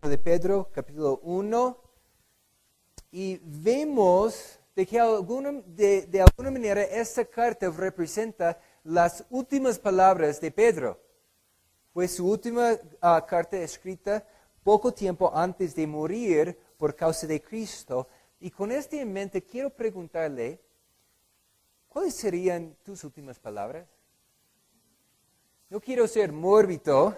de Pedro, capítulo 1, y vemos de que de alguna manera esta carta representa las últimas palabras de Pedro. Fue su última carta escrita poco tiempo antes de morir por causa de Cristo. Y con esto en mente quiero preguntarle, ¿cuáles serían tus últimas palabras? No quiero ser mórbido,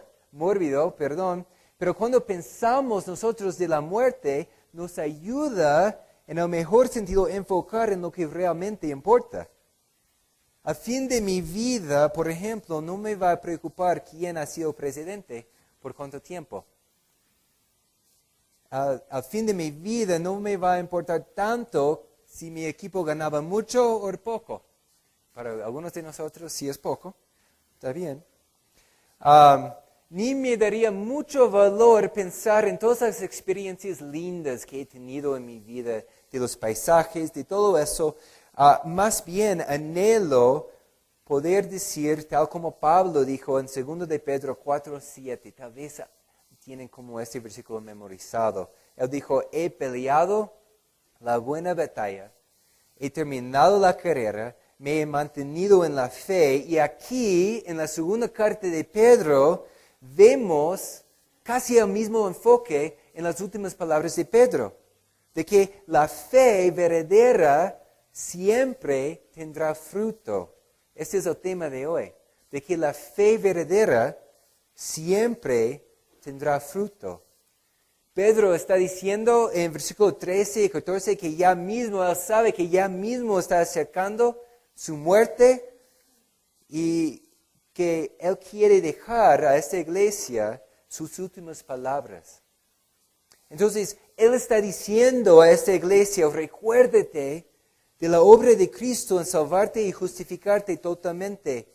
pero cuando pensamos nosotros de la muerte, nos ayuda en el mejor sentido enfocar en lo que realmente importa. Al fin de mi vida, por ejemplo, no me va a preocupar quién ha sido presidente por cuánto tiempo. Al fin de mi vida no me va a importar tanto si mi equipo ganaba mucho o poco. Para algunos de nosotros sí es poco, está bien. Ni me daría mucho valor pensar en todas las experiencias lindas que he tenido en mi vida, de los paisajes, de todo eso. Más bien anhelo poder decir, tal como Pablo dijo en 2 de Pedro 4:7, tal vez tienen como este versículo memorizado. Él dijo, he peleado la buena batalla, he terminado la carrera, me he mantenido en la fe. Y aquí, en la segunda carta de Pedro, vemos casi el mismo enfoque en las últimas palabras de Pedro, de que la fe verdadera siempre tendrá fruto. Este es el tema de hoy, de que la fe verdadera siempre tendrá fruto. Pedro está diciendo en versículo 13 y 14 que ya mismo, él sabe que ya mismo está acercando su muerte y que él quiere dejar a esta iglesia sus últimas palabras. Entonces, él está diciendo a esta iglesia, recuérdate de la obra de Cristo en salvarte y justificarte totalmente.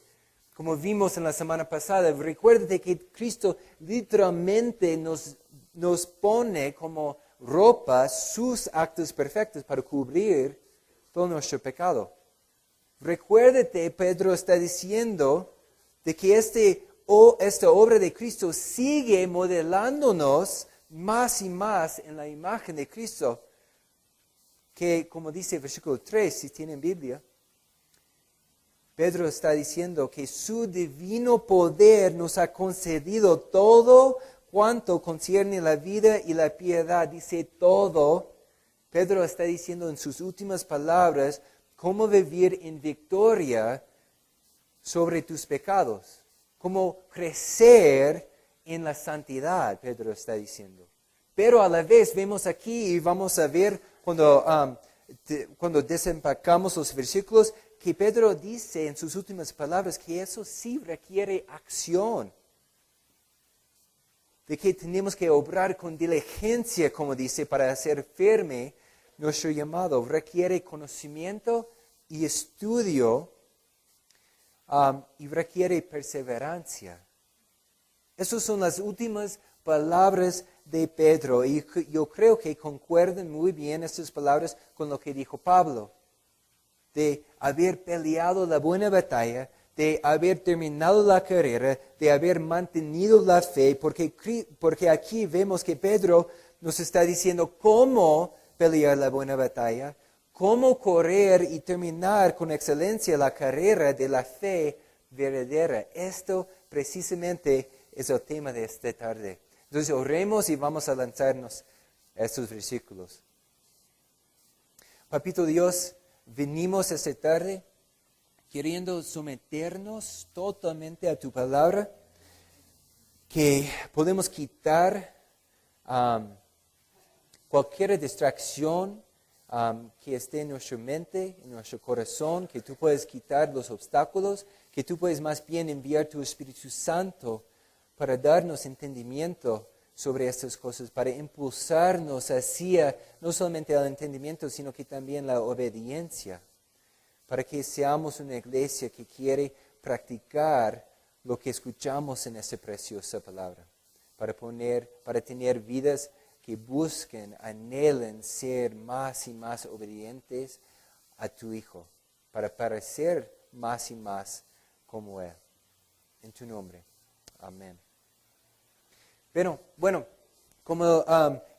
Como vimos en la semana pasada, recuérdate que Cristo literalmente nos pone como ropa sus actos perfectos para cubrir todo nuestro pecado. Recuérdate, Pedro está diciendo, de que esta obra de Cristo sigue modelándonos más y más en la imagen de Cristo, que como dice el versículo 3, si tienen Biblia, Pedro está diciendo que su divino poder nos ha concedido todo cuanto concierne la vida y la piedad. Dice todo. Pedro está diciendo en sus últimas palabras cómo vivir en victoria sobre tus pecados, cómo crecer en la santidad, Pedro está diciendo. Pero a la vez vemos aquí, y vamos a ver cuando desempacamos los versículos, que Pedro dice en sus últimas palabras que eso sí requiere acción. De que tenemos que obrar con diligencia, como dice, para hacer firme nuestro llamado. Requiere conocimiento y estudio y requiere perseverancia. Esas son las últimas palabras de Pedro y yo creo que concuerdan muy bien estas palabras con lo que dijo Pablo. De haber peleado la buena batalla, de haber terminado la carrera, de haber mantenido la fe, porque aquí vemos que Pedro nos está diciendo cómo pelear la buena batalla, cómo correr y terminar con excelencia la carrera de la fe verdadera. Esto precisamente es el tema de esta tarde. Entonces oremos y vamos a lanzarnos a estos versículos. Papito Dios, venimos esta tarde queriendo someternos totalmente a tu palabra, que podemos quitar cualquier distracción que esté en nuestra mente, en nuestro corazón, que tú puedes quitar los obstáculos, que tú puedes más bien enviar tu Espíritu Santo para darnos entendimiento sobre estas cosas, para impulsarnos hacia no solamente el entendimiento, sino que también la obediencia, para que seamos una iglesia que quiere practicar lo que escuchamos en esta preciosa palabra, para tener vidas que busquen, anhelen ser más y más obedientes a tu Hijo, para parecer más y más como Él. En tu nombre. Amén. Pero, bueno, Como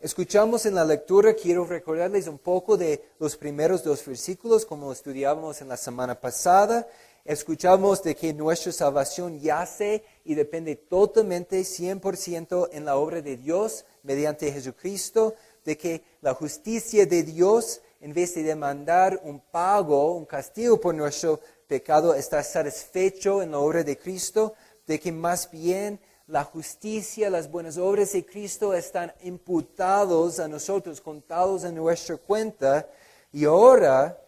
escuchamos en la lectura, quiero recordarles un poco de los primeros 2 versículos, como estudiábamos en la semana pasada. Escuchamos de que nuestra salvación yace y depende totalmente, 100% en la obra de Dios mediante Jesucristo, de que la justicia de Dios, en vez de demandar un pago, un castigo por nuestro pecado, está satisfecho en la obra de Cristo, de que más bien la justicia, las buenas obras de Cristo están imputados a nosotros, contados en nuestra cuenta. Y ahora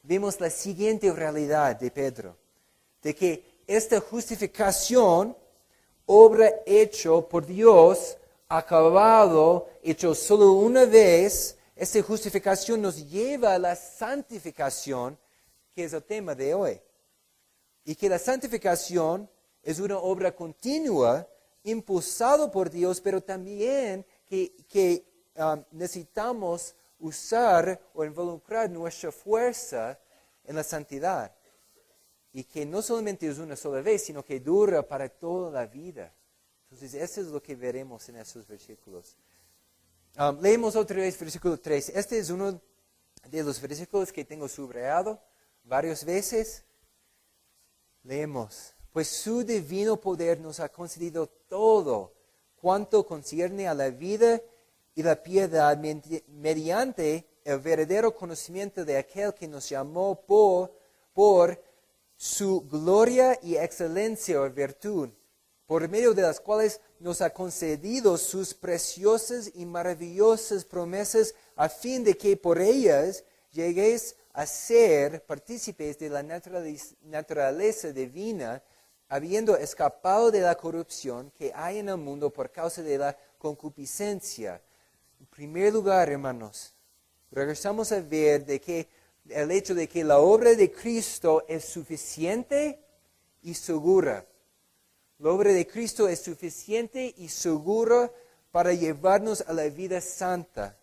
vemos la siguiente realidad de Pedro, de que esta justificación, obra hecho por Dios, acabado, hecho solo una vez, esta justificación nos lleva a la santificación, que es el tema de hoy. Y que la santificación es una obra continua, impulsado por Dios, pero también que necesitamos usar o involucrar nuestra fuerza en la santidad. Y que no solamente es una sola vez, sino que dura para toda la vida. Entonces, eso es lo que veremos en esos versículos. Leemos otra vez versículo 3. Este es uno de los versículos que tengo subrayado varias veces. Leemos. Pues su divino poder nos ha concedido todo cuanto concierne a la vida y la piedad mediante el verdadero conocimiento de aquel que nos llamó por su gloria y excelencia o virtud, por medio de las cuales nos ha concedido sus preciosas y maravillosas promesas, a fin de que por ellas lleguéis a ser partícipes de la naturaleza divina, habiendo escapado de la corrupción que hay en el mundo por causa de la concupiscencia. En primer lugar, hermanos, regresamos a ver de que el hecho de que la obra de Cristo es suficiente y segura. La obra de Cristo es suficiente y segura para llevarnos a la vida santa.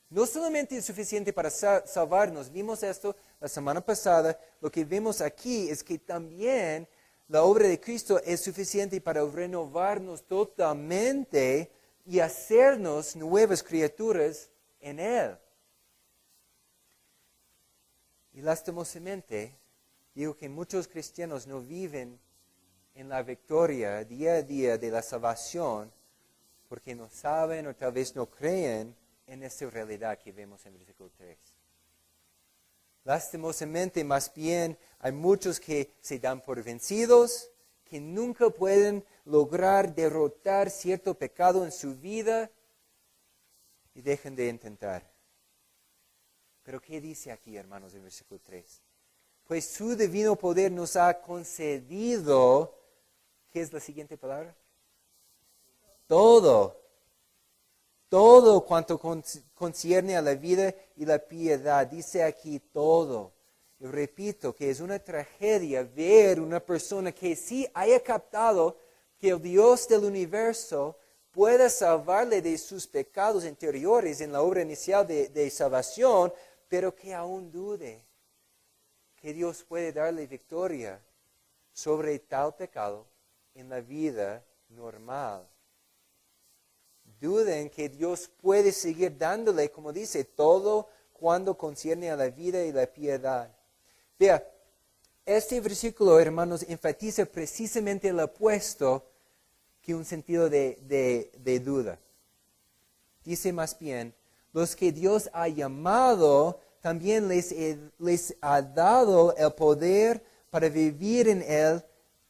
No solamente es suficiente para salvarnos, vimos esto la semana pasada, lo que vemos aquí es que también la obra de Cristo es suficiente para renovarnos totalmente y hacernos nuevas criaturas en Él. Y lastimosamente, digo que muchos cristianos no viven en la victoria día a día de la salvación porque no saben o tal vez no creen en esta realidad que vemos en versículo 3. Lastimosamente, más bien, hay muchos que se dan por vencidos, que nunca pueden lograr derrotar cierto pecado en su vida y dejan de intentar. Pero ¿qué dice aquí, hermanos, en versículo 3? Pues su divino poder nos ha concedido, ¿qué es la siguiente palabra? Todo cuanto concierne a la vida y la piedad. Dice aquí todo. Y repito que es una tragedia ver una persona que sí haya captado que el Dios del universo pueda salvarle de sus pecados interiores en la obra inicial de salvación, pero que aún dude que Dios puede darle victoria sobre tal pecado en la vida normal. Duden que Dios puede seguir dándole, como dice, todo cuando concierne a la vida y la piedad. Vea, este versículo, hermanos, enfatiza precisamente el opuesto que un sentido de duda. Dice más bien, los que Dios ha llamado, también les ha dado el poder para vivir en Él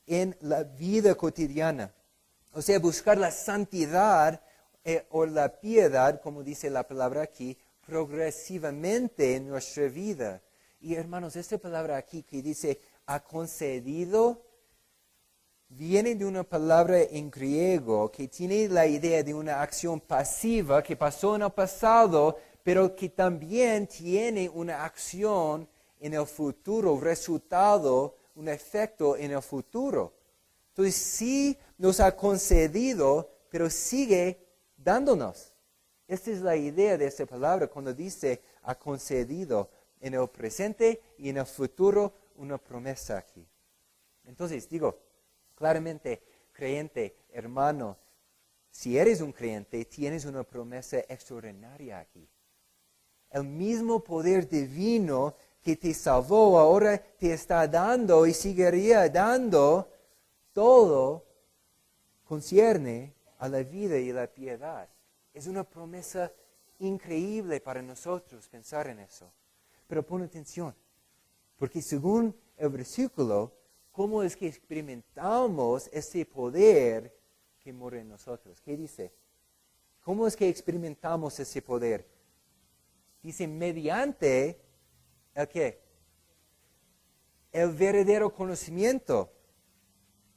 en la vida cotidiana. O sea, buscar la santidad o la piedad, como dice la palabra aquí, progresivamente en nuestra vida. Y hermanos, esta palabra aquí que dice ha concedido, viene de una palabra en griego que tiene la idea de una acción pasiva que pasó en el pasado, pero que también tiene una acción en el futuro, resultado, un efecto en el futuro. Entonces sí nos ha concedido, pero sigue dándonos. Esta es la idea de esta palabra cuando dice ha concedido en el presente y en el futuro una promesa aquí. Entonces digo, claramente, creyente, hermano, si eres un creyente, tienes una promesa extraordinaria aquí. El mismo poder divino que te salvó ahora te está dando y seguiría dando. Todo concierne a la vida y la piedad. Es una promesa increíble para nosotros pensar en eso. Pero pon atención, porque según el versículo, ¿cómo es que experimentamos ese poder que mora en nosotros? ¿Qué dice? ¿Cómo es que experimentamos ese poder? Dice, mediante ¿el qué? El verdadero conocimiento.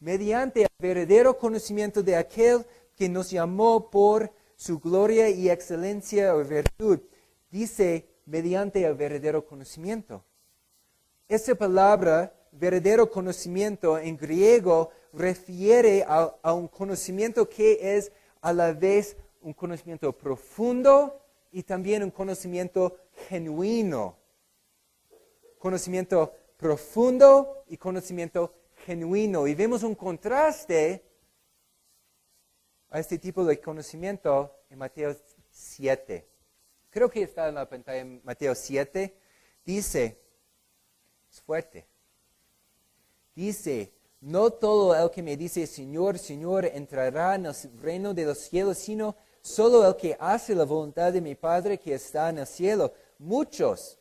Mediante el verdadero conocimiento de aquel que nos llamó por su gloria y excelencia o virtud. Dice, mediante el verdadero conocimiento. Esa palabra, verdadero conocimiento, en griego refiere a un conocimiento que es a la vez un conocimiento profundo y también un conocimiento genuino. Conocimiento profundo y conocimiento genuino. Y vemos un contraste a este tipo de conocimiento en Mateo 7. Creo que está en la pantalla en Mateo 7. Dice, es fuerte. Dice, no todo el que me dice Señor, Señor entrará en el reino de los cielos, sino solo el que hace la voluntad de mi Padre que está en el cielo. Muchos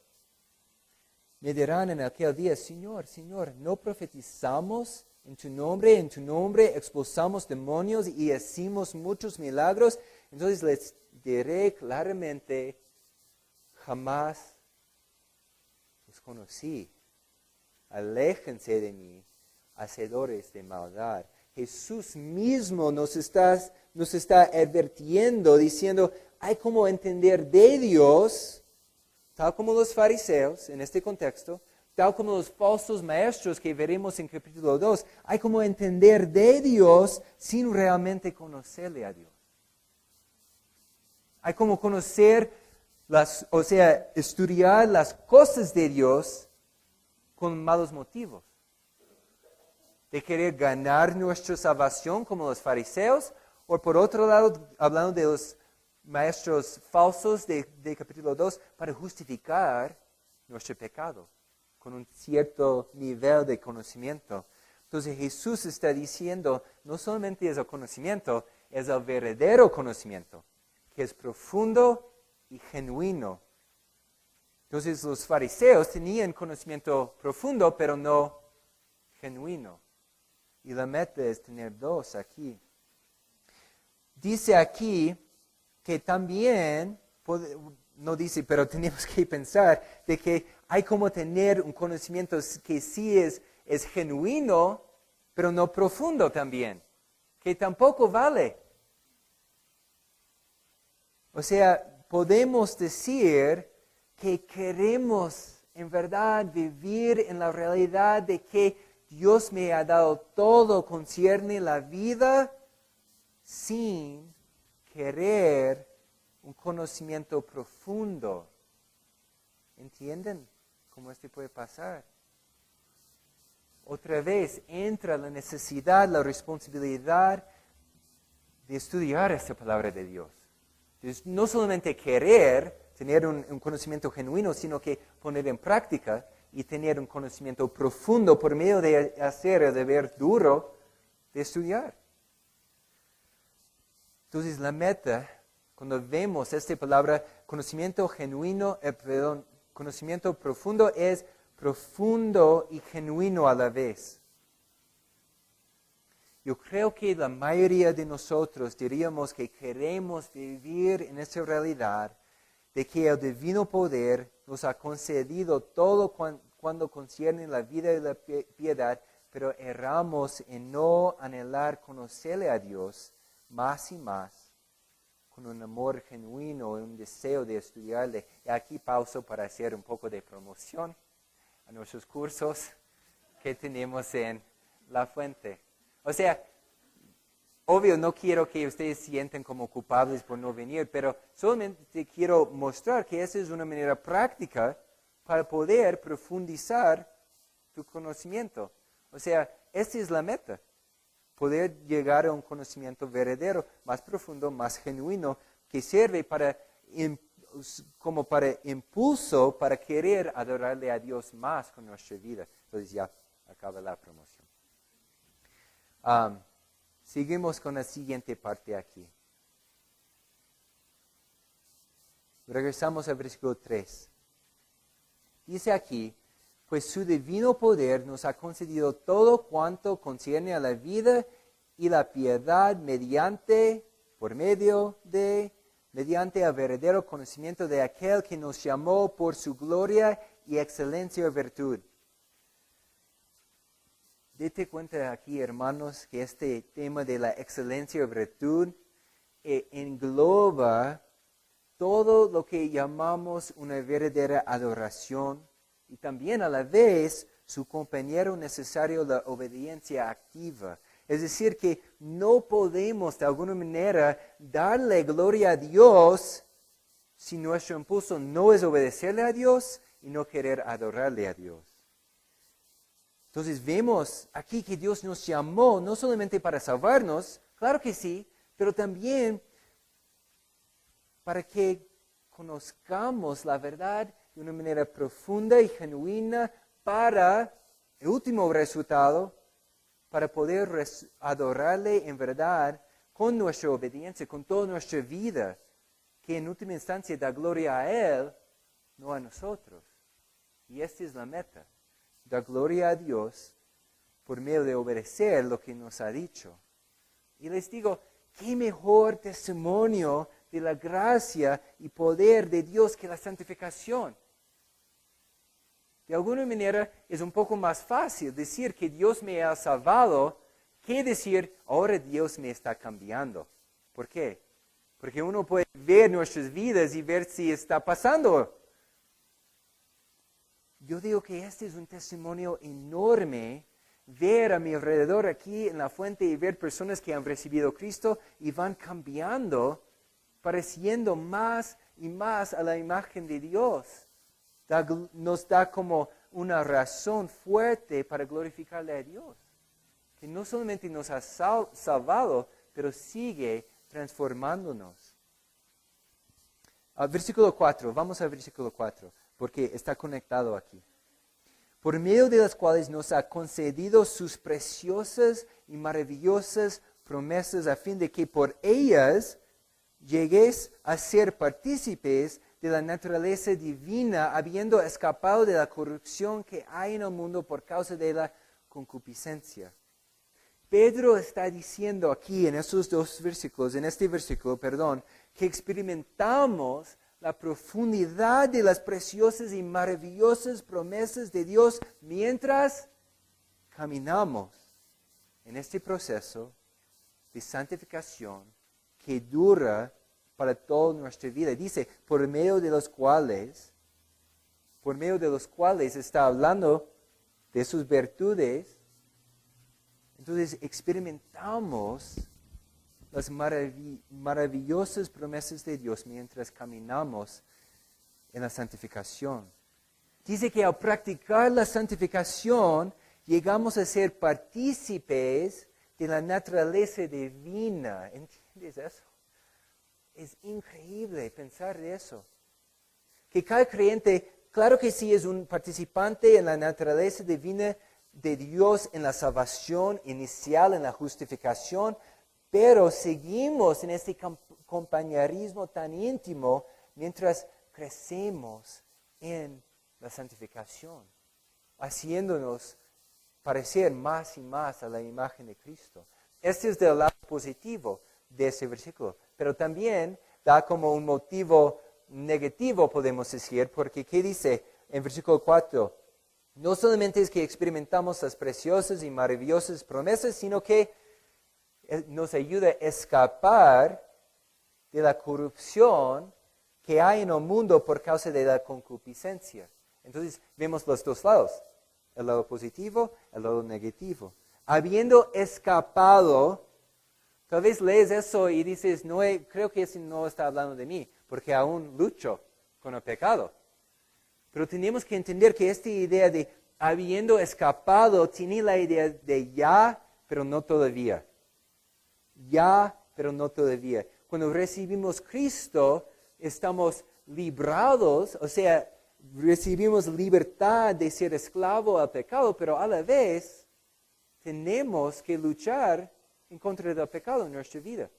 me dirán en aquel día, Señor, Señor, ¿no profetizamos en tu nombre expulsamos demonios y hicimos muchos milagros? Entonces les diré claramente, jamás los conocí. Aléjense de mí, hacedores de maldad. Jesús mismo nos está advirtiendo, diciendo, hay como entender de Dios, tal como los fariseos en este contexto, tal como los falsos maestros que veremos en capítulo 2, hay como entender de Dios sin realmente conocerle a Dios. Hay como conocer, estudiar las cosas de Dios con malos motivos. De querer ganar nuestra salvación como los fariseos, o por otro lado, hablando de los maestros falsos de capítulo 2, para justificar nuestro pecado con un cierto nivel de conocimiento. Entonces Jesús está diciendo, no solamente es el conocimiento, es el verdadero conocimiento, que es profundo y genuino. Entonces los fariseos tenían conocimiento profundo, pero no genuino. Y la meta es tener dos aquí. Dice aquí que también, no dice, pero tenemos que pensar de que hay como tener un conocimiento que sí es genuino, pero no profundo también, que tampoco vale. O sea, podemos decir que queremos en verdad vivir en la realidad de que Dios me ha dado todo, concierne la vida, sin querer un conocimiento profundo. ¿Entienden cómo esto puede pasar? Otra vez entra la necesidad, la responsabilidad de estudiar esta palabra de Dios. Entonces, no solamente querer tener un conocimiento genuino, sino que poner en práctica y tener un conocimiento profundo por medio de hacer el deber duro de estudiar. Entonces la meta, cuando vemos esta palabra, conocimiento genuino, conocimiento profundo, es profundo y genuino a la vez. Yo creo que la mayoría de nosotros diríamos que queremos vivir en esta realidad de que el divino poder nos ha concedido todo cuando concierne la vida y la piedad, pero erramos en no anhelar conocerle a Dios más y más, con un amor genuino y un deseo de estudiarle. Y aquí pauso para hacer un poco de promoción a nuestros cursos que tenemos en La Fuente. O sea, obvio no quiero que ustedes sientan como culpables por no venir, pero solamente quiero mostrar que esa es una manera práctica para poder profundizar tu conocimiento. O sea, esta es la meta. poder llegar a un conocimiento verdadero, más profundo, más genuino, que sirve como para impulso para querer adorarle a Dios más con nuestra vida. Entonces ya acaba la promoción. Seguimos con la siguiente parte aquí. Regresamos al versículo 3. Dice aquí, pues su divino poder nos ha concedido todo cuanto concierne a la vida y la piedad mediante el verdadero conocimiento de aquel que nos llamó por su gloria y excelencia y virtud. Date cuenta aquí, hermanos, que este tema de la excelencia y virtud engloba todo lo que llamamos una verdadera adoración y también a la vez su compañero necesario, la obediencia activa. Es decir, que no podemos de alguna manera darle gloria a Dios si nuestro impulso no es obedecerle a Dios y no querer adorarle a Dios. Entonces vemos aquí que Dios nos llamó no solamente para salvarnos, claro que sí, pero también para que conozcamos la verdad de una manera profunda y genuina para el último resultado, para poder adorarle en verdad con nuestra obediencia, con toda nuestra vida, que en última instancia da gloria a Él, no a nosotros. Y esta es la meta, dar gloria a Dios por medio de obedecer lo que nos ha dicho. Y les digo, qué mejor testimonio de la gracia y poder de Dios que la santificación. De alguna manera es un poco más fácil decir que Dios me ha salvado que decir, ahora Dios me está cambiando. ¿Por qué? Porque uno puede ver nuestras vidas y ver si está pasando. Yo digo que este es un testimonio enorme, ver a mi alrededor aquí en la fuente y ver personas que han recibido a Cristo y van cambiando, pareciendo más y más a la imagen de Dios. Nos da como una razón fuerte para glorificarle a Dios. Que no solamente nos ha salvado, pero sigue transformándonos. Versículo 4, vamos al versículo 4, porque está conectado aquí. Por medio de las cuales nos ha concedido sus preciosas y maravillosas promesas a fin de que por ellas lleguéis a ser partícipes de la naturaleza divina, habiendo escapado de la corrupción que hay en el mundo por causa de la concupiscencia. Pedro está diciendo aquí en estos dos versículos, que experimentamos la profundidad de las preciosas y maravillosas promesas de Dios mientras caminamos en este proceso de santificación que dura para toda nuestra vida. Dice, por medio de los cuales está hablando de sus virtudes. Entonces experimentamos las maravillosas promesas de Dios mientras caminamos en la santificación. Dice que al practicar la santificación llegamos a ser partícipes de la naturaleza divina. ¿Entiendes eso? Es increíble pensar de eso. Que cada creyente, claro que sí, es un participante en la naturaleza divina de Dios, en la salvación inicial, en la justificación, pero seguimos en este compañerismo tan íntimo mientras crecemos en la santificación, haciéndonos parecer más y más a la imagen de Cristo. Este es del lado positivo de ese versículo, pero también da como un motivo negativo, podemos decir, porque ¿qué dice en versículo 4? No solamente es que experimentamos las preciosas y maravillosas promesas, sino que nos ayuda a escapar de la corrupción que hay en el mundo por causa de la concupiscencia. Entonces vemos los dos lados, el lado positivo, el lado negativo. Habiendo escapado, tal vez lees eso y dices, no, creo que ese no está hablando de mí, porque aún lucho con el pecado. Pero tenemos que entender que esta idea de habiendo escapado tiene la idea de ya, pero no todavía. Ya, pero no todavía. Cuando recibimos Cristo, estamos librados, o sea, recibimos libertad de ser esclavo al pecado, pero a la vez tenemos que luchar en contra del pecado en nuestra vida.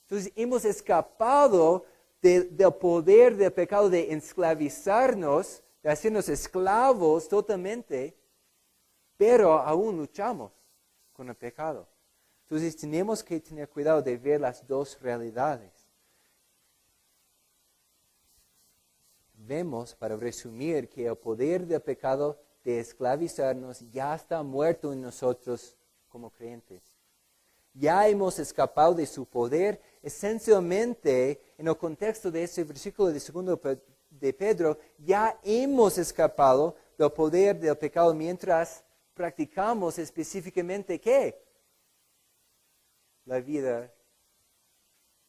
Entonces hemos escapado del poder del pecado de esclavizarnos, de hacernos esclavos totalmente, pero aún luchamos con el pecado. Entonces tenemos que tener cuidado de ver las dos realidades. Vemos, para resumir, que el poder del pecado de esclavizarnos ya está muerto en nosotros como creyentes. Ya hemos escapado de su poder. Esencialmente, en el contexto de ese versículo de 2 de Pedro, ya hemos escapado del poder del pecado mientras practicamos específicamente ¿qué? La vida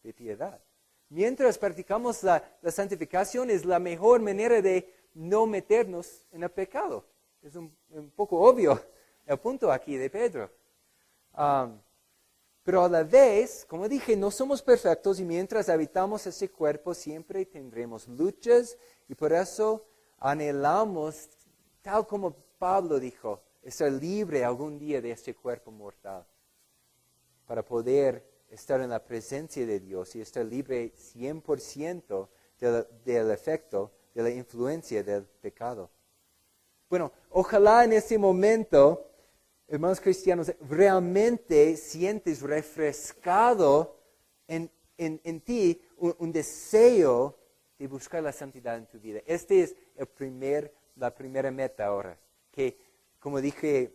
de piedad. Mientras practicamos la santificación es la mejor manera de no meternos en el pecado. Es un poco obvio el punto aquí de Pedro. Pero a la vez, como dije, no somos perfectos y mientras habitamos ese cuerpo siempre tendremos luchas y por eso anhelamos, tal como Pablo dijo, estar libre algún día de este cuerpo mortal para poder estar en la presencia de Dios y estar libre 100% del efecto, de la influencia del pecado. Bueno, ojalá en este momento, hermanos cristianos, realmente sientes refrescado en ti un deseo de buscar la santidad en tu vida. Este es la primera meta ahora, que como dice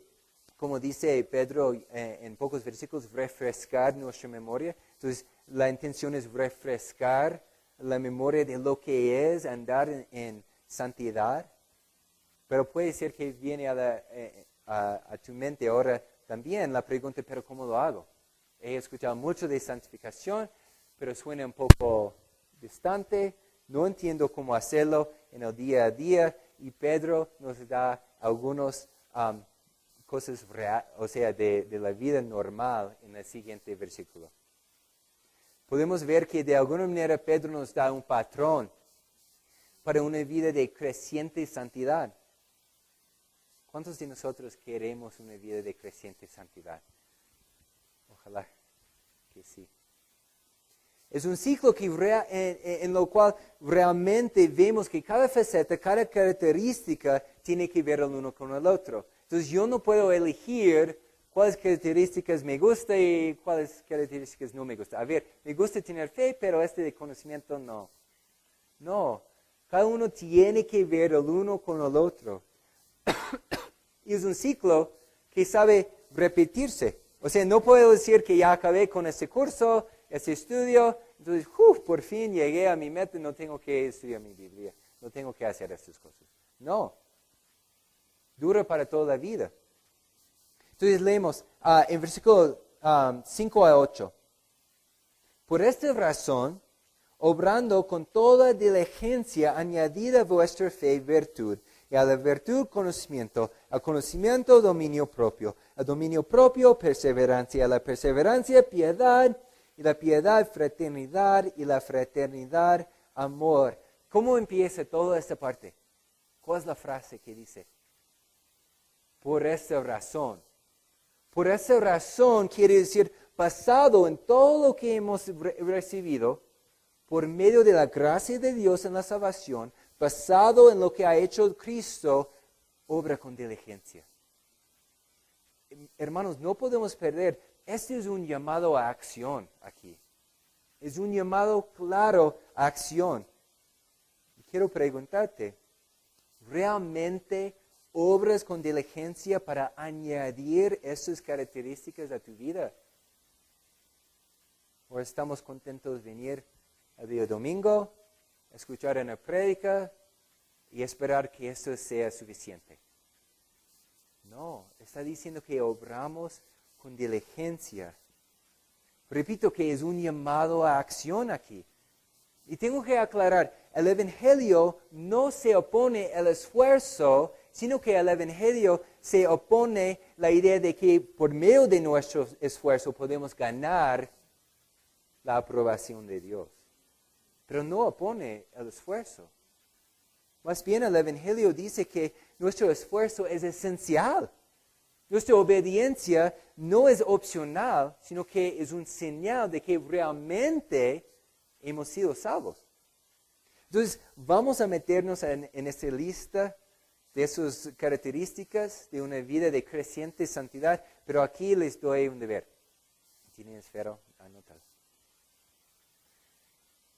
Pedro en pocos versículos, refrescar nuestra memoria. Entonces, la intención es refrescar la memoria de lo que es andar en santidad. Pero puede ser que viene a tu mente ahora también la pregunta, ¿pero cómo lo hago? He escuchado mucho de santificación, pero suena un poco distante. No entiendo cómo hacerlo en el día a día. Y Pedro nos da algunos cosas reales, o sea, de la vida normal en el siguiente versículo. Podemos ver que de alguna manera Pedro nos da un patrón para una vida de creciente santidad. ¿Cuántos de nosotros queremos una vida de creciente santidad? Ojalá que sí. Es un ciclo en lo cual realmente vemos que cada faceta, cada característica tiene que ver el uno con el otro. Entonces yo no puedo elegir cuáles características me gustan y cuáles características no me gustan. A ver, me gusta tener fe, pero de conocimiento no. No, cada uno tiene que ver el uno con el otro. Y es un ciclo que sabe repetirse. O sea, no puedo decir que ya acabé con ese curso, ese estudio, entonces, por fin llegué a mi meta, no tengo que estudiar mi Biblia, no tengo que hacer estas cosas. No, dura para toda la vida. Entonces leemos en versículo 5 a 8. Por esta razón, obrando con toda diligencia, añadid a vuestra fe virtud, y a la virtud conocimiento, al conocimiento dominio propio, al dominio propio perseverancia, a la perseverancia piedad, y la piedad fraternidad, y la fraternidad amor. ¿Cómo empieza toda esta parte? ¿Cuál es la frase que dice? Por esa razón. Por esa razón quiere decir, basado en todo lo que hemos recibido, por medio de la gracia de Dios en la salvación, basado en lo que ha hecho Cristo, obra con diligencia. Hermanos, no podemos perder, este es un llamado a acción aquí. Es un llamado claro a acción. Y quiero preguntarte, ¿realmente obras con diligencia para añadir esas características a tu vida? ¿O estamos contentos de venir el día domingo, escuchar una prédica y esperar que eso sea suficiente? No, está diciendo que obramos con diligencia. Repito que es un llamado a acción aquí. Y tengo que aclarar, el Evangelio no se opone al esfuerzo, sino que al Evangelio se opone la idea de que por medio de nuestro esfuerzo podemos ganar la aprobación de Dios. Pero no opone el esfuerzo. Más bien el Evangelio dice que nuestro esfuerzo es esencial. Nuestra obediencia no es opcional, sino que es un señal de que realmente hemos sido salvos. Entonces, vamos a meternos en esta lista de esas características de una vida de creciente santidad, pero aquí les doy un deber. ¿Tienen esfero? Anótalo.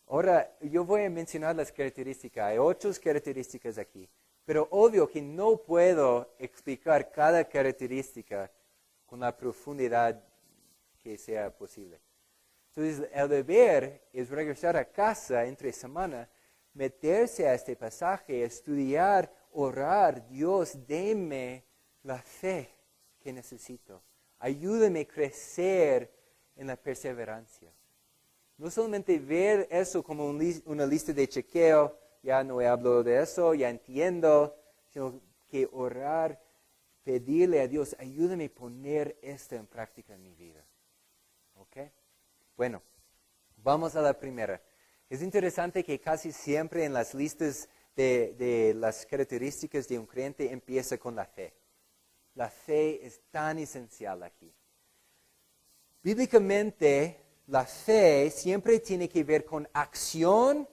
Ahora, yo voy a mencionar las características. Hay 8 características aquí. Pero obvio que no puedo explicar cada característica con la profundidad que sea posible. Entonces, el deber es regresar a casa entre semana, meterse a este pasaje, estudiar, orar. Dios, deme la fe que necesito. Ayúdame a crecer en la perseverancia. No solamente ver eso como una lista de chequeo, ya no hablo de eso, ya entiendo, sino que orar, pedirle a Dios, ayúdame a poner esto en práctica en mi vida. ¿Ok? Bueno, vamos a la primera. Es interesante que casi siempre en las listas de las características de un creyente empieza con la fe. La fe es tan esencial aquí. Bíblicamente, la fe siempre tiene que ver con acción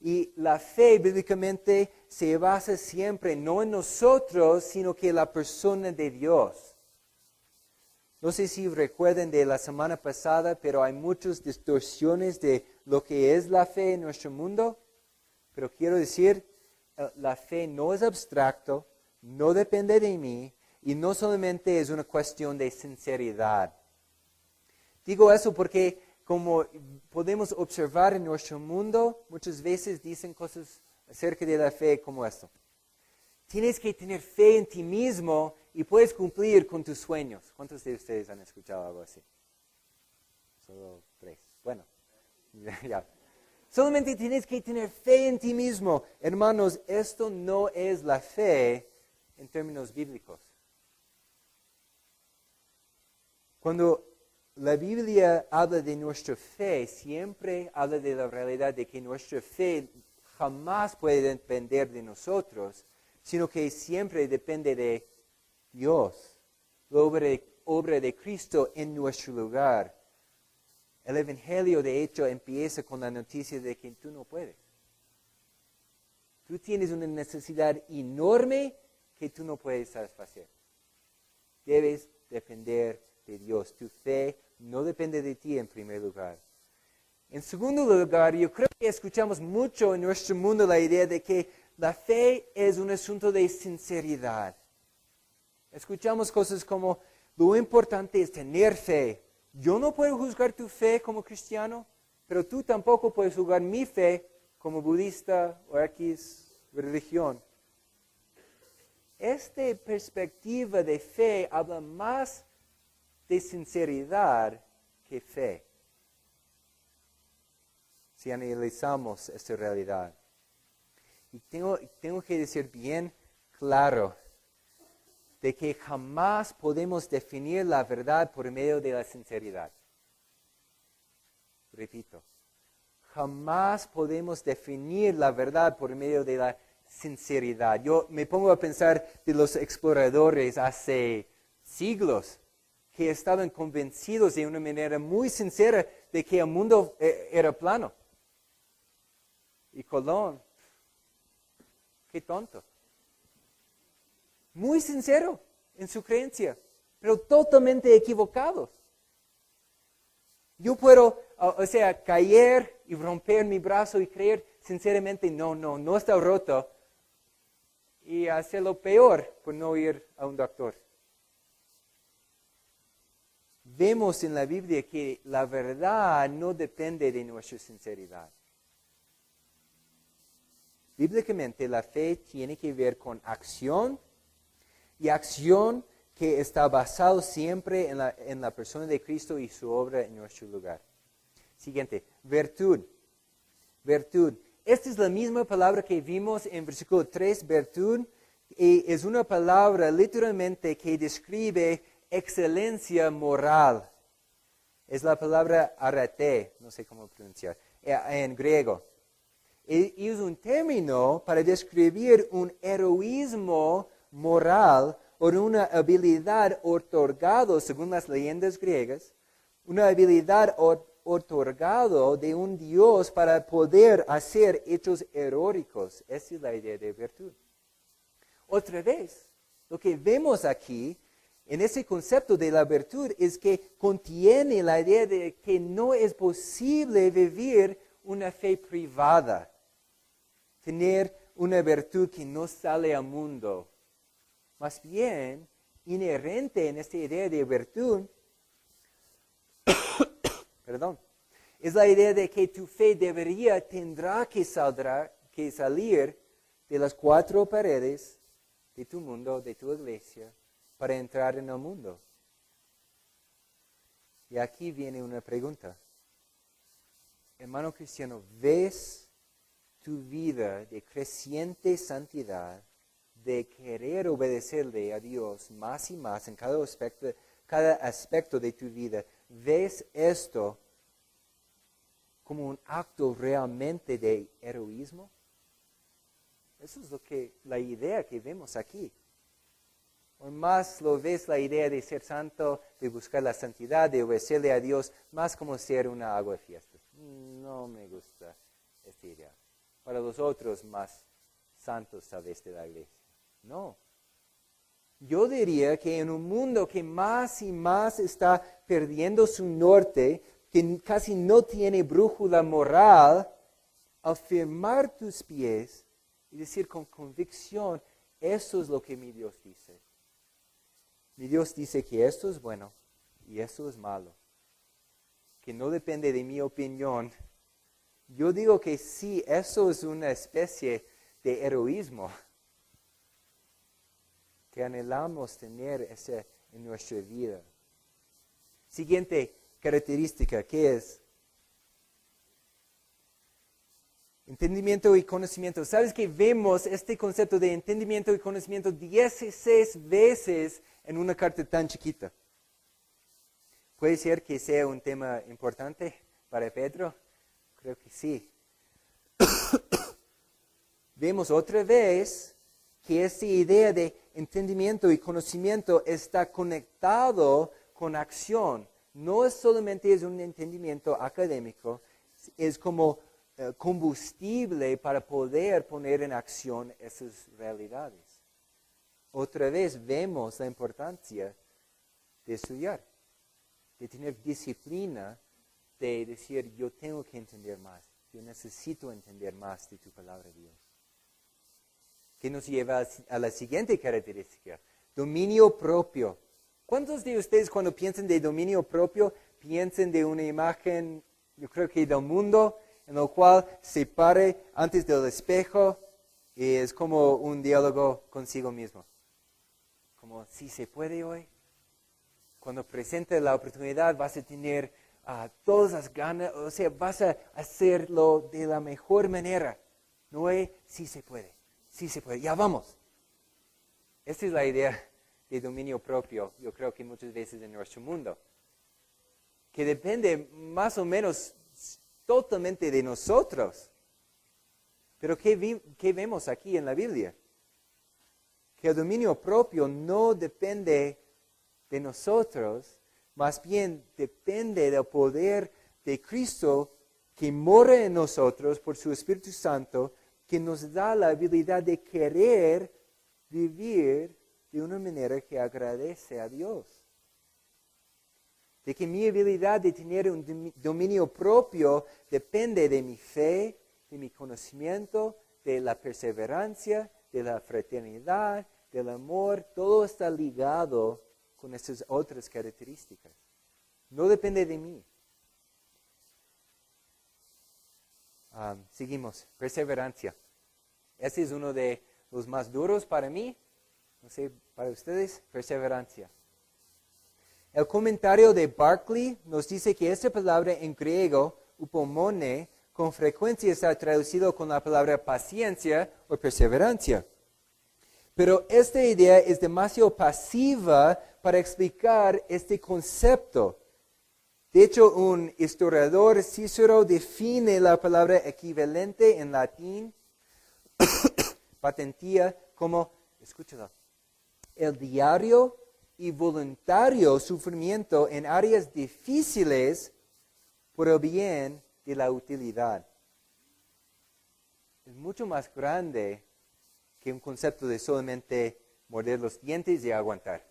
y la fe bíblicamente se basa siempre no en nosotros, sino que en la persona de Dios. No sé si recuerdan de la semana pasada, pero hay muchas distorsiones de lo que es la fe en nuestro mundo. Pero quiero decir, la fe no es abstracto, no depende de mí y no solamente es una cuestión de sinceridad. Digo eso porque como podemos observar en nuestro mundo, muchas veces dicen cosas acerca de la fe como esto. Tienes que tener fe en ti mismo y puedes cumplir con tus sueños. ¿Cuántos de ustedes han escuchado algo así? Solo 3. Bueno, ya. Solamente tienes que tener fe en ti mismo. Hermanos, esto no es la fe en términos bíblicos. Cuando la Biblia habla de nuestra fe, siempre habla de la realidad de que nuestra fe jamás puede depender de nosotros, sino que siempre depende de Dios, la obra de Cristo en nuestro lugar. El Evangelio, de hecho, empieza con la noticia de que tú no puedes. Tú tienes una necesidad enorme que tú no puedes satisfacer. Debes depender de Dios. Tu fe no depende de ti en primer lugar. En segundo lugar, yo creo que escuchamos mucho en nuestro mundo la idea de que la fe es un asunto de sinceridad. Escuchamos cosas como, lo importante es tener fe. Yo no puedo juzgar tu fe como cristiano, pero tú tampoco puedes juzgar mi fe como budista o X religión. Esta perspectiva de fe habla más de sinceridad que fe, si analizamos esta realidad. Y tengo que decir bien claro de que jamás podemos definir la verdad por medio de la sinceridad. Repito, jamás podemos definir la verdad por medio de la sinceridad. Yo me pongo a pensar de los exploradores hace siglos que estaban convencidos de una manera muy sincera de que el mundo era plano. Y Colón, qué tonto. Muy sincero en su creencia, pero totalmente equivocados. Yo puedo, caer y romper mi brazo y creer sinceramente, no está roto, y hacerlo peor por no ir a un doctor. Vemos en la Biblia que la verdad no depende de nuestra sinceridad. Bíblicamente la fe tiene que ver con acción y acción que está basado siempre en la persona de Cristo y su obra en nuestro lugar. Siguiente, virtud. Virtud. Esta es la misma palabra que vimos en versículo 3, virtud, y es una palabra literalmente que describe excelencia moral. Es la palabra arete, no sé cómo pronunciar, en griego. Y es un término para describir un heroísmo moral o una habilidad otorgada, según las leyendas griegas, una habilidad otorgada de un Dios para poder hacer hechos heroicos. Esa es la idea de virtud. Otra vez, lo que vemos aquí en ese concepto de la virtud es que contiene la idea de que no es posible vivir una fe privada, tener una virtud que no sale al mundo. Más bien, inherente en esta idea de virtud, es la idea de que tu fe tendrá que salir de las cuatro paredes de tu mundo, de tu iglesia, para entrar en el mundo. Y aquí viene una pregunta. Hermano cristiano, ¿ves tu vida de creciente santidad, de querer obedecerle a Dios más y más en cada aspecto de tu vida? ¿Ves esto como un acto realmente de heroísmo? Eso es la idea que vemos aquí. O más lo ves la idea de ser santo, de buscar la santidad, de obedecerle a Dios, más como ser una agua de fiestas. No me gusta esta idea. Para los otros más santos tal vez de la iglesia. No. Yo diría que en un mundo que más y más está perdiendo su norte, que casi no tiene brújula moral, afirmar tus pies y decir con convicción, eso es lo que mi Dios dice. Mi Dios dice que esto es bueno y esto es malo. Que no depende de mi opinión. Yo digo que sí, eso es una especie de heroísmo que anhelamos tener ese en nuestra vida. Siguiente característica, ¿qué es? Entendimiento y conocimiento. ¿Sabes que vemos este concepto de entendimiento y conocimiento 16 veces en una carta tan chiquita? ¿Puede ser que sea un tema importante para Pedro? Creo que sí. Vemos otra vez que esta idea de entendimiento y conocimiento está conectado con acción. No es solamente un entendimiento académico, es como combustible para poder poner en acción esas realidades. Otra vez vemos la importancia de estudiar, de tener disciplina, de decir yo tengo que entender más, yo necesito entender más de tu palabra, Dios. Que nos lleva a la siguiente característica, dominio propio. ¿Cuántos de ustedes cuando piensan de dominio propio, piensan de una imagen, yo creo que del mundo, en lo cual se pare antes del espejo y es como un diálogo consigo mismo? Como, si se puede hoy. Cuando presente la oportunidad vas a tener todas las ganas, o sea, vas a hacerlo de la mejor manera. No es, sí se puede, ya vamos. Esta es la idea de dominio propio, yo creo que muchas veces en nuestro mundo, que depende más o menos totalmente de nosotros. Pero ¿qué vemos aquí en la Biblia? Que el dominio propio no depende de nosotros, más bien depende del poder de Cristo que mora en nosotros por su Espíritu Santo, que nos da la habilidad de querer vivir de una manera que agradece a Dios. De que mi habilidad de tener un dominio propio depende de mi fe, de mi conocimiento, de la perseverancia, de la fraternidad, del amor. Todo está ligado con esas otras características. No depende de mí. Seguimos. Perseverancia. Ese es uno de los más duros para mí. No sé, para ustedes, perseverancia. El comentario de Barclay nos dice que esta palabra en griego, upomone, con frecuencia está traducido con la palabra paciencia o perseverancia. Pero esta idea es demasiado pasiva para explicar este concepto. De hecho, un historiador, Cícero, define la palabra equivalente en latín, patentía, como, escúchalo, el diario y voluntario sufrimiento en áreas difíciles por el bien de la utilidad. Es mucho más grande que un concepto de solamente morder los dientes y aguantar.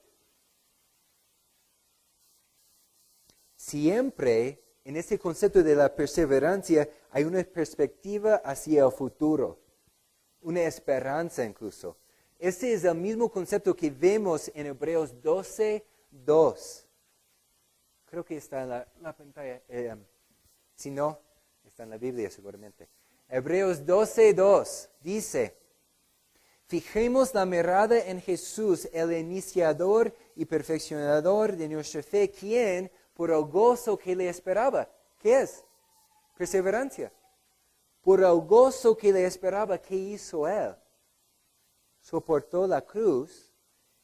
Siempre en este concepto de la perseverancia hay una perspectiva hacia el futuro, una esperanza incluso. Este es el mismo concepto que vemos en Hebreos 12:2. Creo que está en la pantalla. Si no, está en la Biblia seguramente. Hebreos 12:2 dice, fijemos la mirada en Jesús, el iniciador y perfeccionador de nuestra fe, quien, por el gozo que le esperaba, ¿qué es? Perseverancia. Por el gozo que le esperaba, ¿qué hizo él? Soportó la cruz,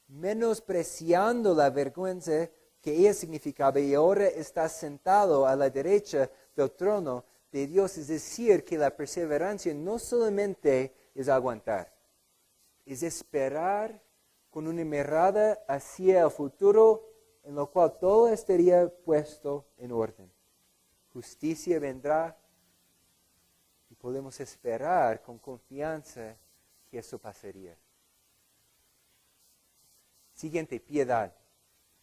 menospreciando la vergüenza que ella significaba, y ahora está sentado a la derecha del trono de Dios. Es decir, que la perseverancia no solamente es aguantar, es esperar con una mirada hacia el futuro, en lo cual todo estaría puesto en orden. Justicia vendrá y podemos esperar con confianza que eso pasaría. Siguiente, piedad.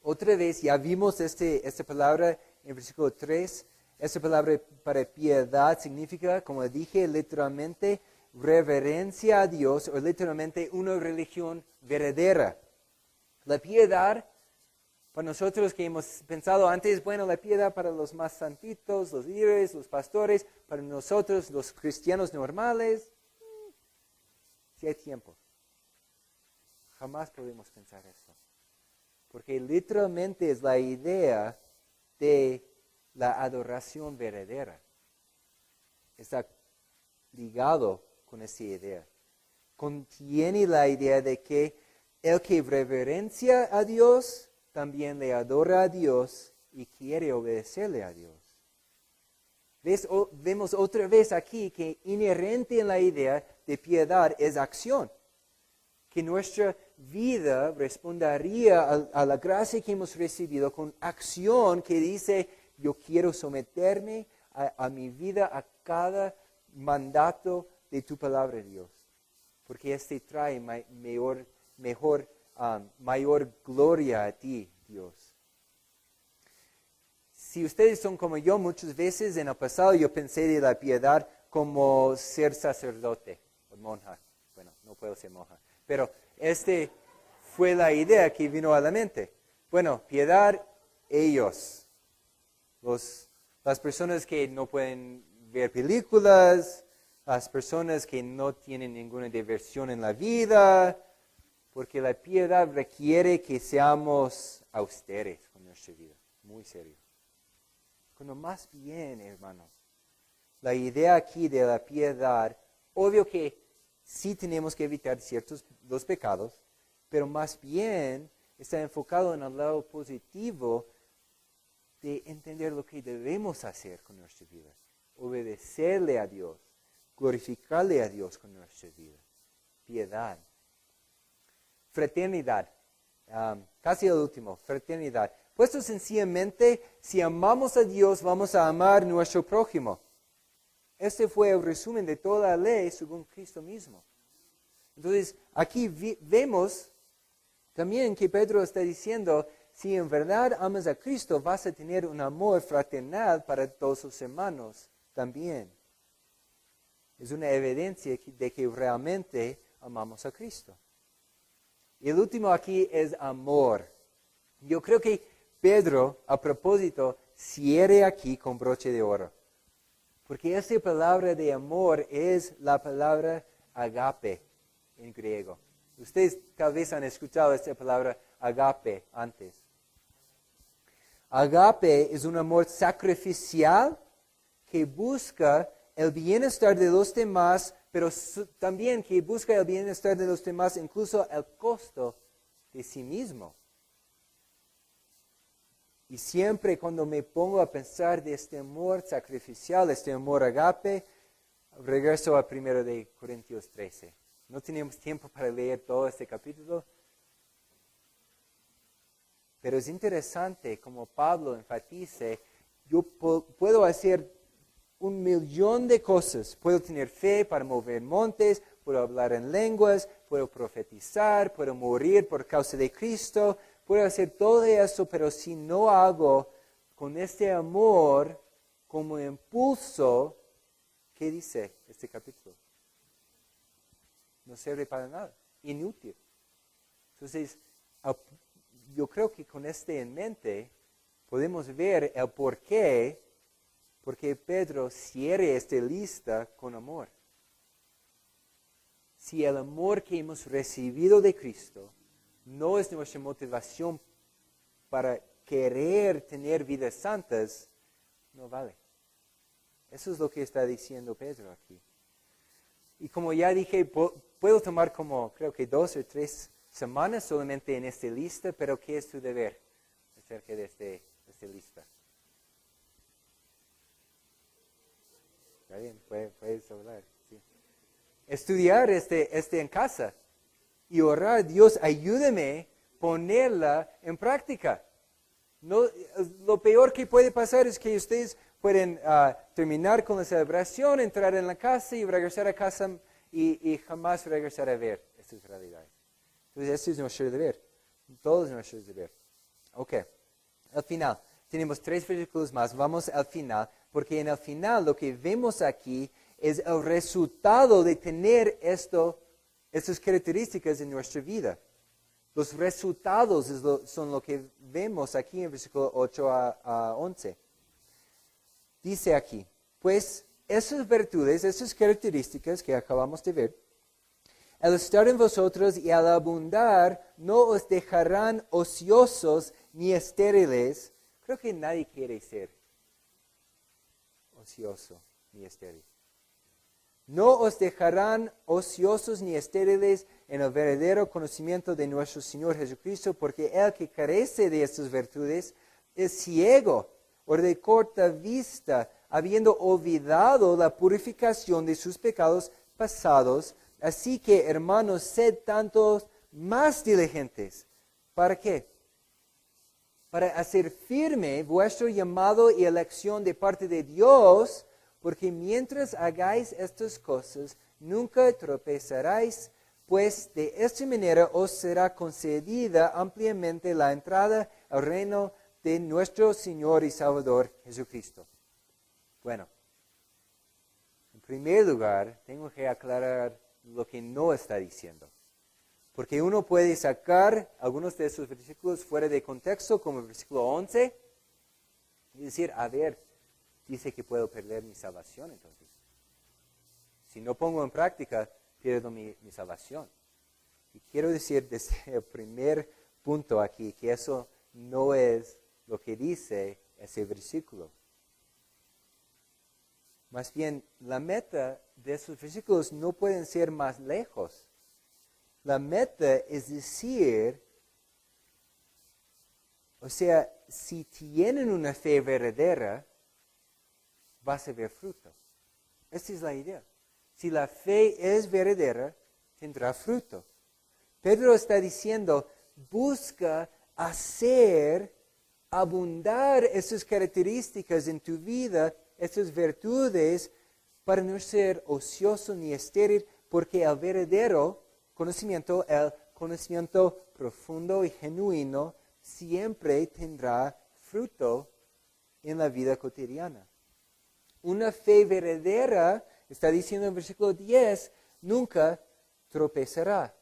Otra vez ya vimos esta palabra en versículo 3. Esta palabra para piedad significa, como dije, literalmente reverencia a Dios o literalmente una religión verdadera. La piedad, para nosotros que hemos pensado antes, bueno, la piedad para los más santitos, los líderes, los pastores, para nosotros, los cristianos normales, si hay tiempo. Jamás podemos pensar eso. Porque literalmente es la idea de la adoración verdadera. Está ligado con esa idea. Contiene la idea de que el que reverencia a Dios también le adora a Dios y quiere obedecerle a Dios. Vemos otra vez aquí que inherente en la idea de piedad es acción. Que nuestra vida respondería a la gracia que hemos recibido con acción que dice, yo quiero someterme a mi vida a cada mandato de tu palabra, Dios. Porque este trae mayor gloria a ti, Dios. Si ustedes son como yo, muchas veces en el pasado yo pensé de la piedad como ser sacerdote o monja. Bueno, no puedo ser monja. Pero fue la idea que vino a la mente. Bueno, piedad, ellos. Las personas que no pueden ver películas, las personas que no tienen ninguna diversión en la vida, porque la piedad requiere que seamos austeros con nuestra vida, muy serio. Cuando más bien, hermanos, la idea aquí de la piedad, obvio que sí tenemos que evitar los pecados, pero más bien está enfocado en el lado positivo de entender lo que debemos hacer con nuestra vida. Obedecerle a Dios, glorificarle a Dios con nuestra vida. Piedad. Fraternidad. Casi el último, fraternidad. Puesto sencillamente, si amamos a Dios, vamos a amar a nuestro prójimo. Este fue el resumen de toda la ley según Cristo mismo. Entonces, aquí vemos también que Pedro está diciendo, si en verdad amas a Cristo, vas a tener un amor fraternal para todos los hermanos también. Es una evidencia de que realmente amamos a Cristo. Y el último aquí es amor. Yo creo que Pedro, a propósito, cierre aquí con broche de oro. Porque esa palabra de amor es la palabra agape en griego. Ustedes tal vez han escuchado esta palabra agape antes. Agape es un amor sacrificial que busca el bienestar de los demás, pero también que busca el bienestar de los demás incluso al costo de sí mismo. Y siempre cuando me pongo a pensar de este amor sacrificial, este amor agape, regreso a 1 de Corintios 13. No tenemos tiempo para leer todo este capítulo, pero es interesante como Pablo enfatiza, yo puedo hacer 1,000,000 de cosas. Puedo tener fe para mover montes, puedo hablar en lenguas, puedo profetizar, puedo morir por causa de Cristo, puedo hacer todo eso, pero si no hago con este amor como impulso, ¿qué dice este capítulo? No sirve para nada, inútil. Entonces, yo creo que con este en mente podemos ver el por qué, porque Pedro cierra esta lista con amor. Si el amor que hemos recibido de Cristo no es nuestra motivación para querer tener vidas santas, no vale. Eso es lo que está diciendo Pedro aquí. Y como ya dije, puedo tomar como creo que 2 o 3 semanas solamente en esta lista, pero ¿qué es tu deber acerca de esta lista? Está bien, puedes hablar. Sí. Estudiar este en casa y orar, Dios, ayúdame a ponerla en práctica. No, lo peor que puede pasar es que ustedes pueden terminar con la celebración, entrar en la casa y regresar a casa y jamás regresar a ver estas realidades. Entonces, este es nuestro deber. Todos nuestros deberes. Ok. Al final, tenemos 3 versículos más. Vamos al final, porque en el final lo que vemos aquí es el resultado de tener estas características en nuestra vida. Los resultados son lo que vemos aquí en versículo 8 a 11. Dice aquí, pues esas virtudes, esas características que acabamos de ver, al estar en vosotros y al abundar, no os dejarán ociosos ni estériles. Creo que nadie quiere ser ocioso ni estéril. No os dejarán ociosos ni estériles en el verdadero conocimiento de nuestro Señor Jesucristo, porque el que carece de estas virtudes es ciego o de corta vista, habiendo olvidado la purificación de sus pecados pasados. Así que, hermanos, sed tantos más diligentes. ¿Para qué? Para hacer firme vuestro llamado y elección de parte de Dios, porque mientras hagáis estas cosas, nunca tropezaréis, pues de esta manera os será concedida ampliamente la entrada al reino de nuestro Señor y Salvador Jesucristo. Bueno, en primer lugar, tengo que aclarar lo que no está diciendo. Porque uno puede sacar algunos de esos versículos fuera de contexto, como el versículo 11, y decir, a ver, dice que puedo perder mi salvación entonces. Si no pongo en práctica, pierdo mi salvación. Y quiero decir desde el primer punto aquí, que eso no es lo que dice ese versículo. Más bien, la meta de esos versículos no pueden ser más lejos. La meta es decir, o sea, si tienen una fe verdadera, vas a ver fruto. Esta es la idea. Si la fe es verdadera, tendrá fruto. Pedro está diciendo, busca hacer abundar esas características en tu vida, esas virtudes, para no ser ocioso ni estéril, porque el verdadero conocimiento, el conocimiento profundo y genuino, siempre tendrá fruto en la vida cotidiana. Una fe verdadera, está diciendo en versículo 10, nunca tropezará.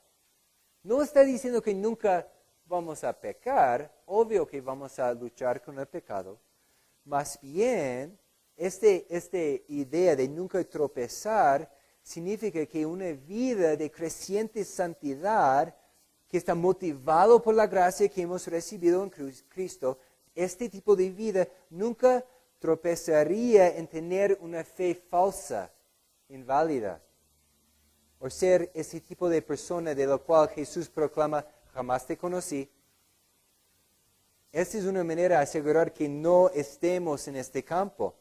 No está diciendo que nunca vamos a pecar, obvio que vamos a luchar con el pecado. Más bien, esta idea de nunca tropezar significa que una vida de creciente santidad, que está motivado por la gracia que hemos recibido en Cristo, este tipo de vida nunca tropezaría en tener una fe falsa, inválida, o ser ese tipo de persona de la cual Jesús proclama, jamás te conocí. Esta es una manera de asegurar que no estemos en este campo.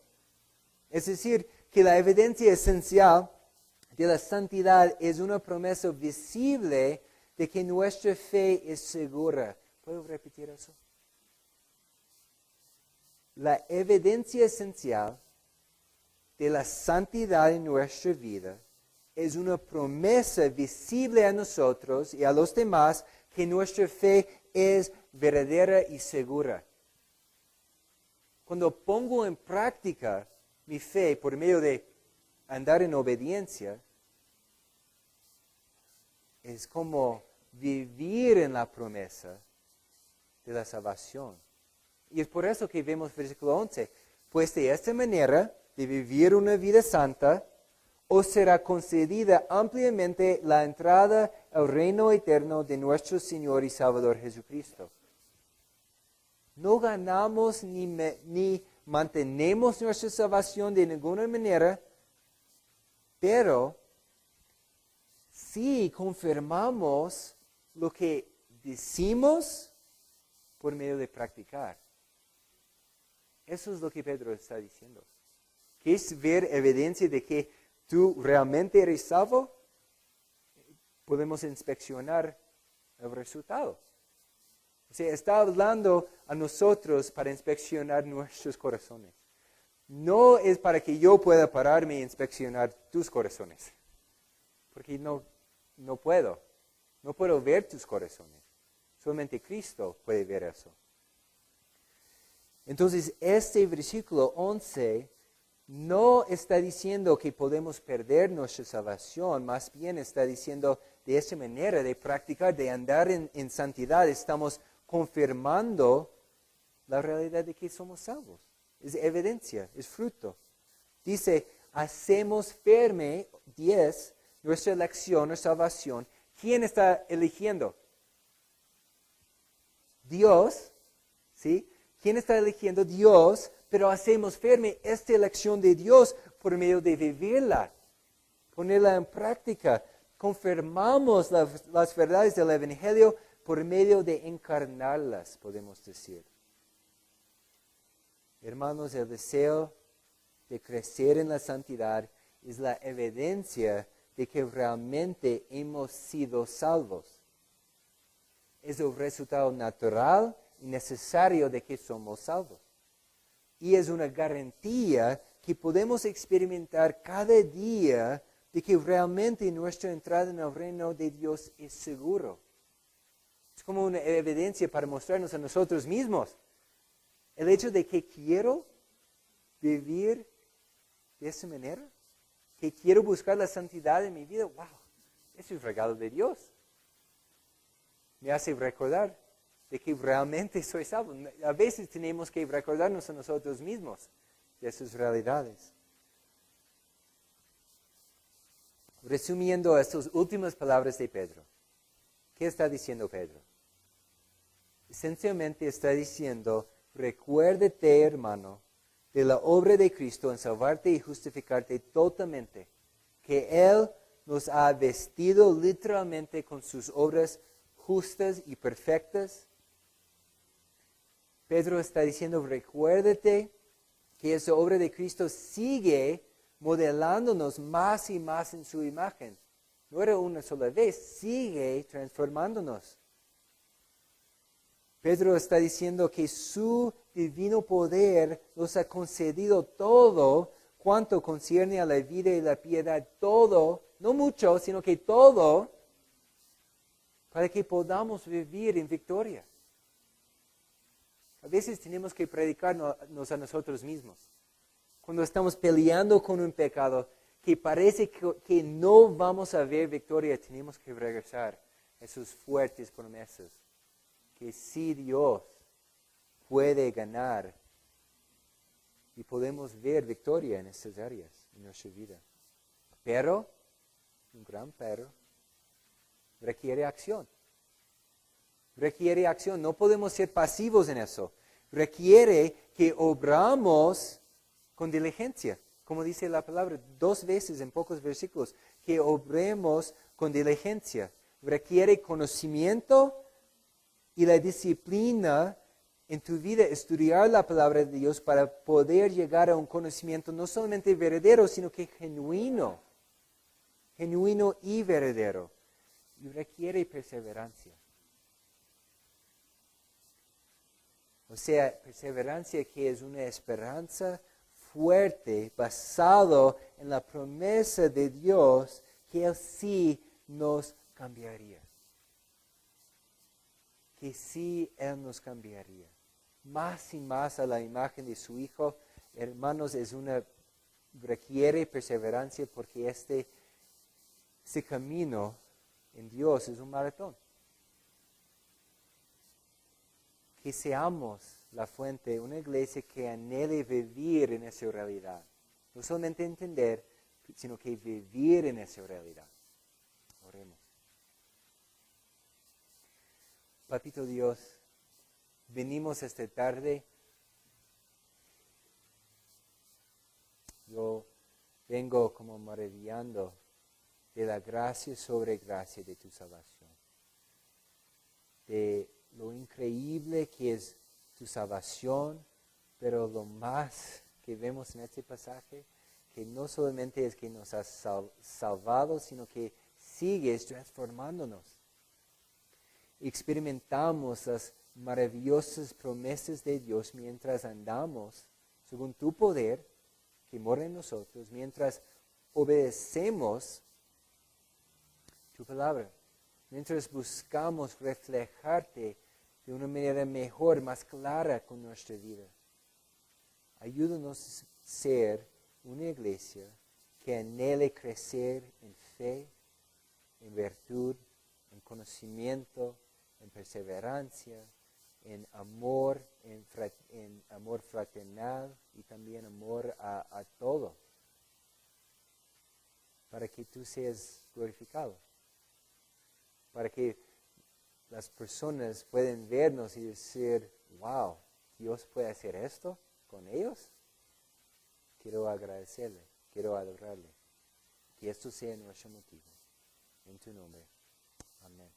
Es decir, que la evidencia esencial de la santidad es una promesa visible de que nuestra fe es segura. ¿Puedo repetir eso? La evidencia esencial de la santidad en nuestra vida es una promesa visible a nosotros y a los demás que nuestra fe es verdadera y segura. Cuando pongo en práctica mi fe por medio de andar en obediencia, es como vivir en la promesa de la salvación. Y es por eso que vemos versículo 11. Pues de esta manera de vivir una vida santa, os será concedida ampliamente la entrada al reino eterno de nuestro Señor y Salvador Jesucristo. No ganamos ni mantenemos nuestra salvación de ninguna manera, pero sí confirmamos lo que decimos por medio de practicar. Eso es lo que Pedro está diciendo. ¿Quieres ver evidencia de que tú realmente eres salvo? Podemos inspeccionar el resultado. O sea, está hablando a nosotros para inspeccionar nuestros corazones. No es para que yo pueda pararme e inspeccionar tus corazones. Porque no puedo. No puedo ver tus corazones. Solamente Cristo puede ver eso. Entonces, este versículo 11 no está diciendo que podemos perder nuestra salvación, más bien está diciendo de esa manera de practicar, de andar en santidad, estamos confirmando la realidad de que somos salvos. Es evidencia, es fruto. Dice, hacemos firme, 10, nuestra elección, nuestra salvación. ¿Quién está eligiendo? Dios, ¿sí? ¿Quién está eligiendo? Dios, pero hacemos firme esta elección de Dios por medio de vivirla, ponerla en práctica. Confirmamos las verdades del Evangelio por medio de encarnarlas, podemos decir. Hermanos, el deseo de crecer en la santidad es la evidencia de que realmente hemos sido salvos. Es el resultado natural y necesario de que somos salvos. Y es una garantía que podemos experimentar cada día de que realmente nuestra entrada en el reino de Dios es seguro. Es como una evidencia para mostrarnos a nosotros mismos. El hecho de que quiero vivir de esa manera, que quiero buscar la santidad en mi vida, wow, es un regalo de Dios. Me hace recordar de que realmente soy salvo. A veces tenemos que recordarnos a nosotros mismos de esas realidades. Resumiendo estas últimas palabras de Pedro, ¿qué está diciendo Pedro? Esencialmente está diciendo, recuérdate, hermano, de la obra de Cristo en salvarte y justificarte totalmente, que Él nos ha vestido literalmente con sus obras justas y perfectas. Pedro está diciendo, recuérdate que esa obra de Cristo sigue modelándonos más y más en su imagen. No era una sola vez, sigue transformándonos. Pedro está diciendo que su divino poder nos ha concedido todo cuanto concierne a la vida y la piedad, todo, no mucho, sino que todo, para que podamos vivir en victoria. A veces tenemos que predicarnos a nosotros mismos. Cuando estamos peleando con un pecado que parece que no vamos a ver victoria, tenemos que regresar a sus fuertes promesas. Que sí, Dios puede ganar y podemos ver victoria en estas áreas en nuestra vida. Pero, un gran pero, requiere acción. Requiere acción, no podemos ser pasivos en eso. Requiere que obramos con diligencia, como dice la palabra 2 veces en pocos versículos, que obremos con diligencia. Requiere conocimiento y la disciplina en tu vida estudiar la palabra de Dios para poder llegar a un conocimiento no solamente verdadero, sino que genuino y verdadero. Y requiere perseverancia. O sea, perseverancia que es una esperanza fuerte basado en la promesa de Dios que Él sí nos cambiaría. Que sí Él nos cambiaría. Más y más a la imagen de su Hijo, hermanos, requiere perseverancia porque este camino en Dios es un maratón. Que seamos la fuente, una iglesia que anhele vivir en esa realidad. No solamente entender, sino que vivir en esa realidad. Oremos. Papito Dios, venimos esta tarde. Yo vengo como maravillando de la gracia sobre gracia de tu salvación. De lo increíble que es tu salvación, pero lo más que vemos en este pasaje, que no solamente es que nos has salvado, sino que sigues transformándonos. Experimentamos las maravillosas promesas de Dios mientras andamos según tu poder que mora en nosotros, mientras obedecemos tu palabra, mientras buscamos reflejarte de una manera mejor, más clara con nuestra vida. Ayúdanos a ser una iglesia que anhele crecer en fe, en virtud, en conocimiento, en perseverancia, en amor fraternal y también amor a todo, para que tú seas glorificado, para que las personas puedan vernos y decir, wow, Dios puede hacer esto con ellos. Quiero agradecerle, quiero adorarle. Que esto sea nuestro motivo. En tu nombre. Amén.